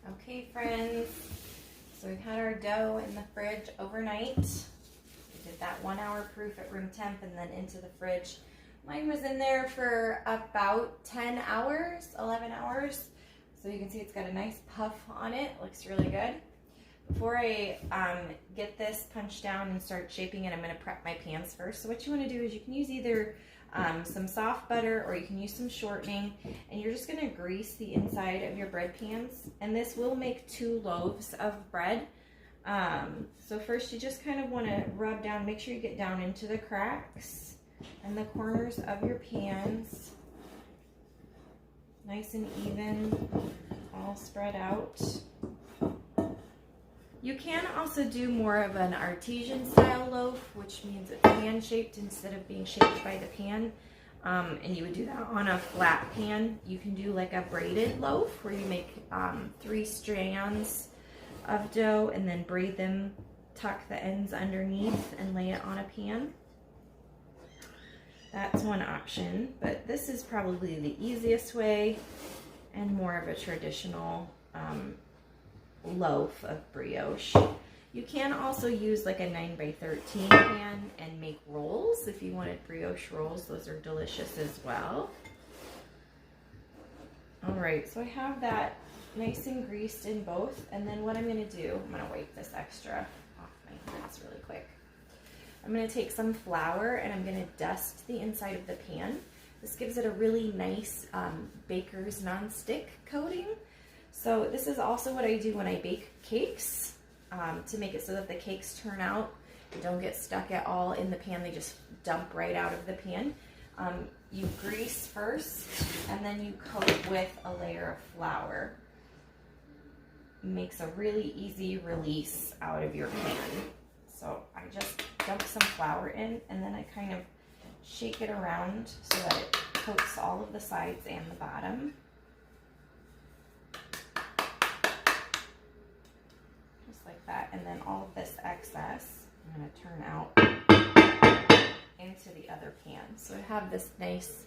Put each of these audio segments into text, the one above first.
Okay, friends, so we've had our dough in the fridge overnight. We did that 1 hour proof at room temp and then into the fridge. Mine was in there for about 10 hours, 11 hours. So you can see it's got a nice puff on it. Looks really good. Before I get this punched down and start shaping it, I'm going to prep my pans first. So what you want to do is you can use either some soft butter or you can use some shortening, and you're just going to grease the inside of your bread pans, and this will make 2 loaves of bread. So first you just kind of want to rub down, make sure you get down into the cracks and the corners of your pans, nice and even, all spread out. You can also do more of an artesian style loaf, which means it's pan shaped instead of being shaped by the pan. And you would do that on a flat pan. You can do like a braided loaf where you make 3 strands of dough and then braid them, tuck the ends underneath and lay it on a pan. That's one option, but this is probably the easiest way and more of a traditional loaf of brioche. You can also use like a 9x13 pan and make rolls if you wanted brioche rolls. Those are delicious as well. All right, so I have that nice and greased in both, and then what I'm going to do, I'm going to wipe this extra off my hands really quick. I'm going to take some flour and I'm going to dust the inside of the pan. This gives it a really nice baker's nonstick coating. So this is also what I do when I bake cakes to make it so that the cakes turn out and don't get stuck at all in the pan. They just dump right out of the pan. You grease first and then you coat with a layer of flour. Makes a really easy release out of your pan. So I just dump some flour in and then I kind of shake it around so that it coats all of the sides and the bottom. Just like that. And then all of this excess I'm going to turn out into the other pan. So I have this nice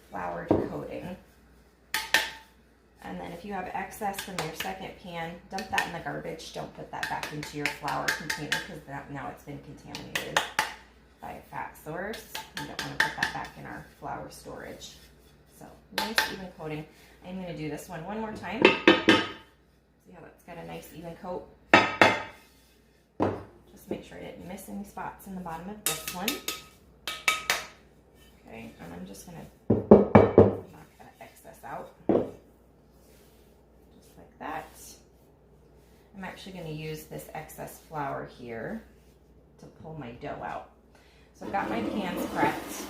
floured coating. And then if you have excess from your second pan, dump that in the garbage. Don't put that back into your flour container because now it's been contaminated by a fat source. You don't want to put that back in our flour storage. So nice even coating. I'm going to do this one more time. See how it's got a nice even coat. Just make sure I didn't miss any spots in the bottom of this one. Okay, and I'm just going to knock that excess out. That. I'm actually going to use this excess flour here to pull my dough out. So I've got my pans prepped.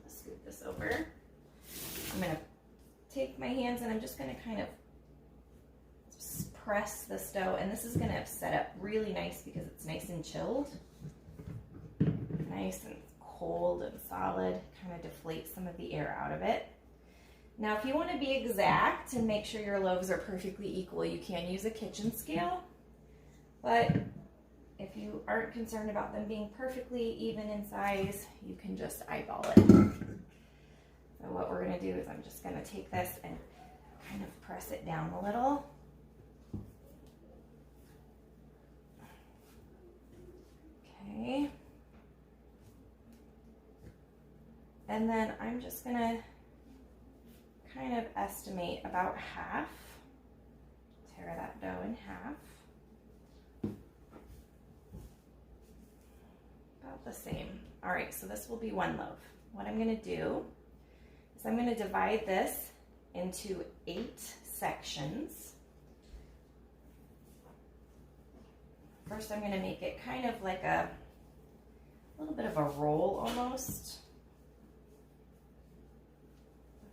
Let's scoot this over. I'm going to take my hands and I'm just going to kind of press this dough, and this is going to set up really nice because it's nice and chilled. Nice and cold and solid, kind of deflate some of the air out of it. Now, if you want to be exact and make sure your loaves are perfectly equal, you can use a kitchen scale. But if you aren't concerned about them being perfectly even in size, you can just eyeball it. So what we're going to do is I'm just going to take this and kind of press it down a little. Okay. And then I'm just going to kind of estimate about half. Tear that dough in half. About the same. All right, so this will be 1 loaf. What I'm going to do is I'm going to divide this into 8 sections. First, I'm going to make it kind of like a little bit of a roll almost.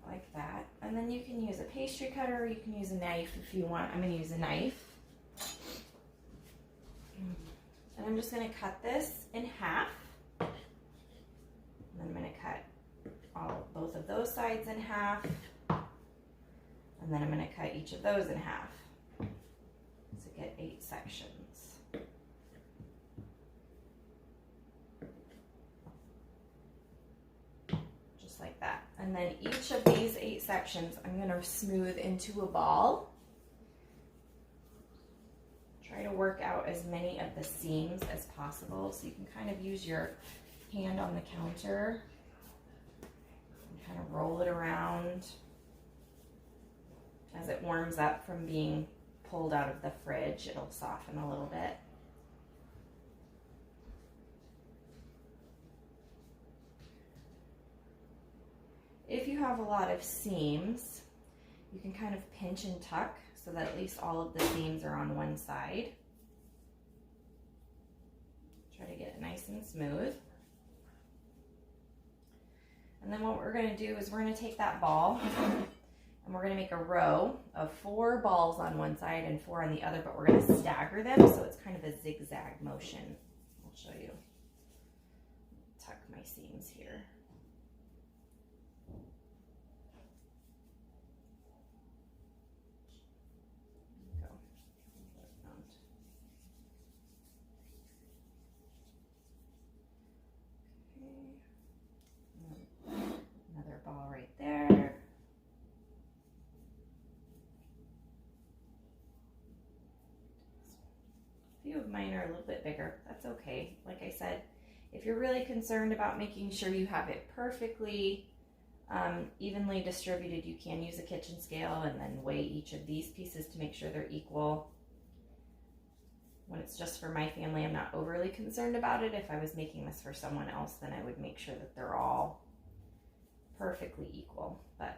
Like that. And then you can use a pastry cutter or you can use a knife if you want. I'm going to use a knife. And I'm just going to cut this in half. And then I'm going to cut both of those sides in half. And then I'm going to cut each of those in half to get 8 sections. And then each of these 8 sections I'm going to smooth into a ball. Try to work out as many of the seams as possible, so you can kind of use your hand on the counter and kind of roll it around as it warms up from being pulled out of the fridge. It'll soften a little bit. If you have a lot of seams, you can kind of pinch and tuck so that at least all of the seams are on one side. Try to get it nice and smooth. And then what we're going to do is we're going to take that ball and we're going to make a row of 4 balls on one side and 4 on the other, but we're going to stagger them so it's kind of a zigzag motion. I'll show you. Tuck my seams here. Another ball right there. A few of mine are a little bit bigger. That's okay. Like I said, if you're really concerned about making sure you have it perfectly evenly distributed, you can use a kitchen scale and then weigh each of these pieces to make sure they're equal. When it's just for my family, I'm not overly concerned about it. If I was making this for someone else, then I would make sure that they're all perfectly equal. But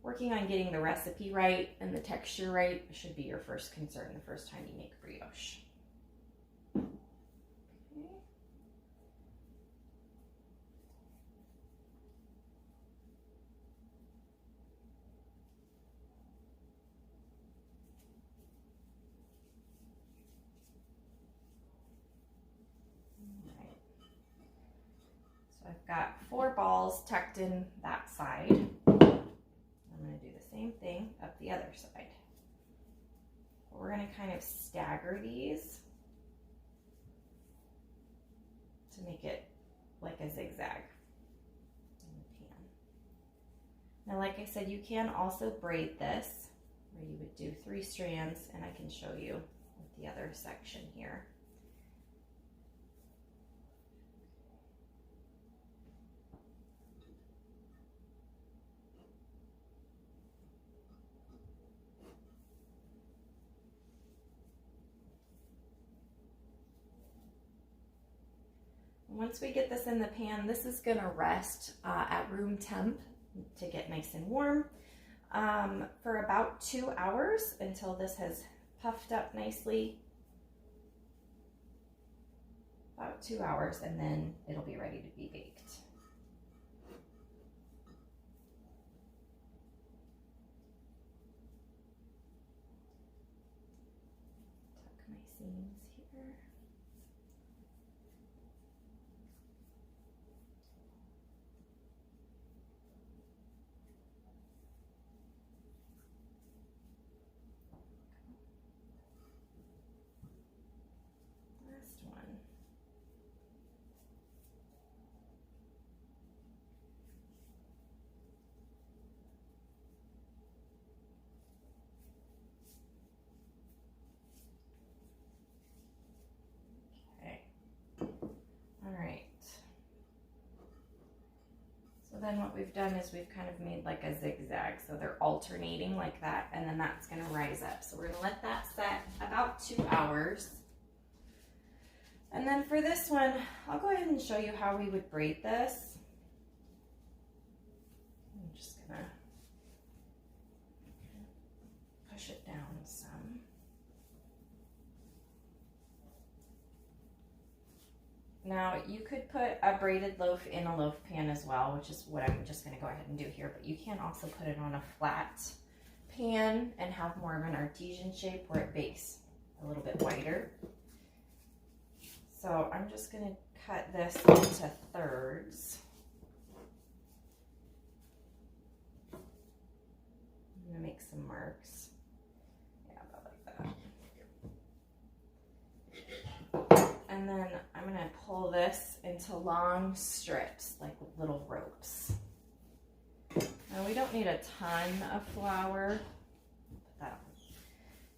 working on getting the recipe right and the texture right should be your first concern the first time you make brioche. Okay. So I've got 4 balls tucked in that side. I'm going to do the same thing up the other side. We're going to kind of stagger these to make it like a zigzag in the pan. Now, like I said, you can also braid this, where you would do 3 strands, and I can show you with the other section here. Once we get this in the pan, this is going to rest at room temp to get nice and warm for about 2 hours until this has puffed up nicely. About 2 hours, and then it'll be ready to be baked. Tuck my seams here. Last one. Okay. All right. So then what we've done is we've kind of made like a zigzag. So they're alternating like that, and then that's going to rise up. So we're going to let that set about 2 hours. And then for this one, I'll go ahead and show you how we would braid this. I'm just going to push it down some. Now, you could put a braided loaf in a loaf pan as well, which is what I'm just going to go ahead and do here, but you can also put it on a flat pan and have more of an artesian shape where it bakes a little bit wider. So I'm just going to cut this into thirds. I'm going to make some marks. Yeah, about like that. And then I'm going to pull this into long strips, like little ropes. Now we don't need a ton of flour. Put that on.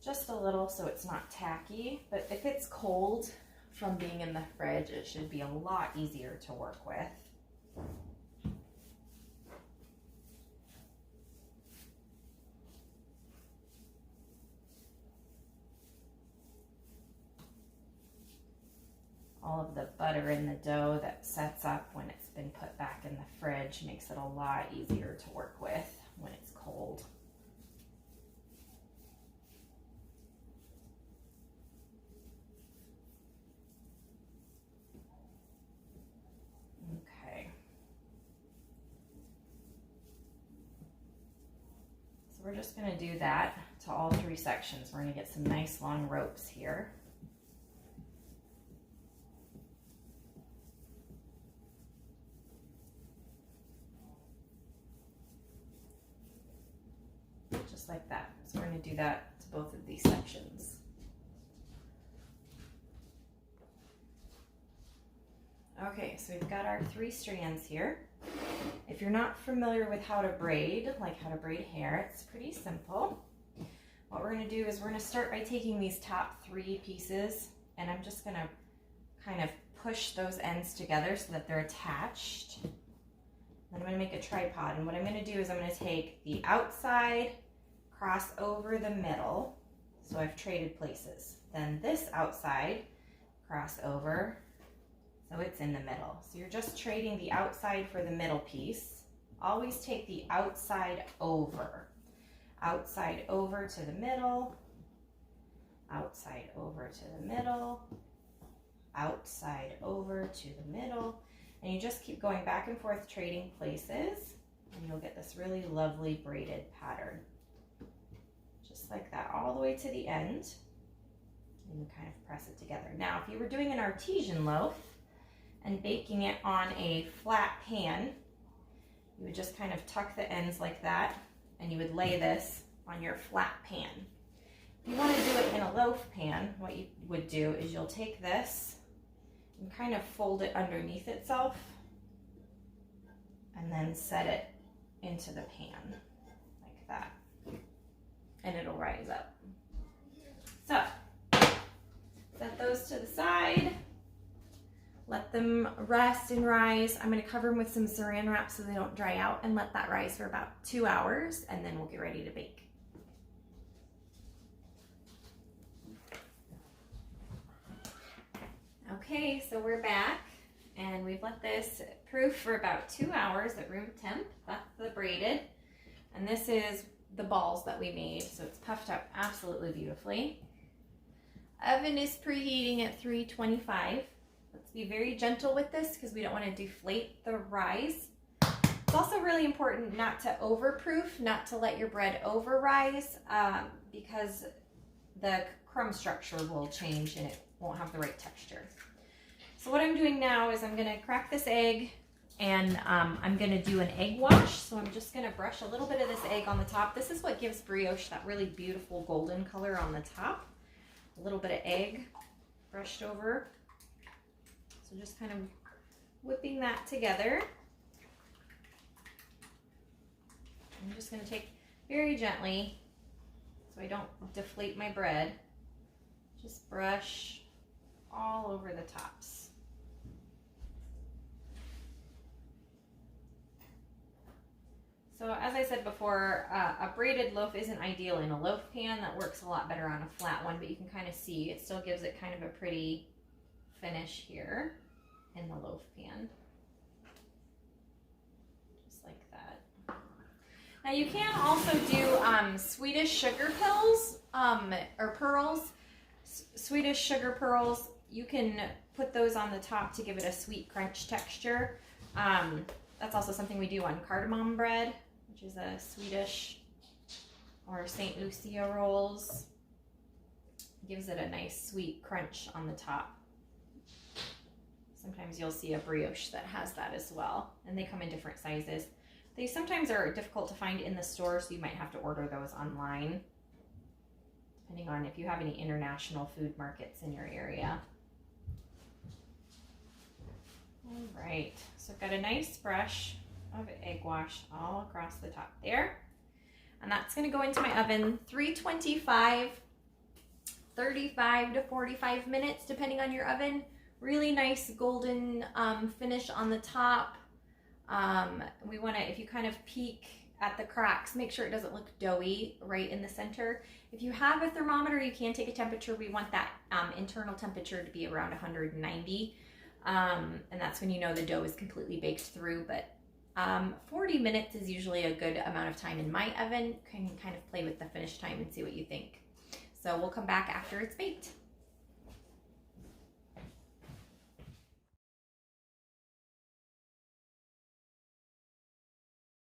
just a little so it's not tacky, but if it's cold from being in the fridge, it should be a lot easier to work with. All of the butter in the dough that sets up when it's been put back in the fridge makes it a lot easier to work with when it's cold. Okay. So we're just going to do that to all 3 sections. We're going to get some nice long ropes here. Just like that. So we're going to do that to both of these sections. Okay, so we've got our 3 strands here. If you're not familiar with how to braid, like how to braid hair, it's pretty simple. What we're going to do is we're going to start by taking these top 3 pieces, and I'm just going to kind of push those ends together so that they're attached. Then I'm going to make a tripod, and what I'm going to do is I'm going to take the outside, cross over the middle, so I've traded places. Then this outside, cross over, so it's in the middle. So you're just trading the outside for the middle piece. Always take the outside over. Outside over to the middle, outside over to the middle, outside over to the middle, and you just keep going back and forth trading places, and you'll get this really lovely braided pattern. Just like that, all the way to the end, and you kind of press it together. Now, if you were doing an artesian loaf and baking it on a flat pan, you would just kind of tuck the ends like that, and you would lay this on your flat pan. If you want to do it in a loaf pan, what you would do is you'll take this and kind of fold it underneath itself, and then set it into the pan like that, and it'll rise up. So, set those to the side. Let them rest and rise. I'm going to cover them with some saran wrap so they don't dry out, and let that rise for about 2 hours, and then we'll get ready to bake. Okay, so we're back, and we've let this proof for about 2 hours at room temp. That's the braided, and this is the balls that we made, so it's puffed up absolutely beautifully. Oven is preheating at 325. Let's be very gentle with this because we don't want to deflate the rise. It's also really important not to overproof, not to let your bread over rise, because the crumb structure will change and it won't have the right texture. So what I'm doing now is I'm going to crack this egg, and I'm going to do an egg wash. So I'm just going to brush a little bit of this egg on the top. This is what gives brioche that really beautiful golden color on the top. A little bit of egg brushed over. So just kind of whipping that together. I'm just going to take very gently so I don't deflate my bread. Just brush all over the tops. So as I said before, a braided loaf isn't ideal in a loaf pan. That works a lot better on a flat one, but you can kind of see it still gives it kind of a pretty finish here in the loaf pan. Just like that. Now you can also do Swedish sugar pills or pearls. Swedish sugar pearls, you can put those on the top to give it a sweet crunch texture. That's also something we do on cardamom bread, which is a Swedish or St. Lucia rolls. Gives it a nice sweet crunch on the top. Sometimes you'll see a brioche that has that as well, and they come in different sizes. They sometimes are difficult to find in the store, so you might have to order those online, depending on if you have any international food markets in your area. All right, so I've got a nice brush of egg wash all across the top there. And that's gonna go into my oven, 325 35 to 45 minutes, depending on your oven. Really nice golden finish on the top. We want to, if you kind of peek at the cracks, make sure it doesn't look doughy right in the center. If you have a thermometer, you can take a temperature. We want that internal temperature to be around 190. And that's when you know the dough is completely baked through. But 40 minutes is usually a good amount of time in my oven. You can kind of play with the finish time and see what you think. So we'll come back after it's baked.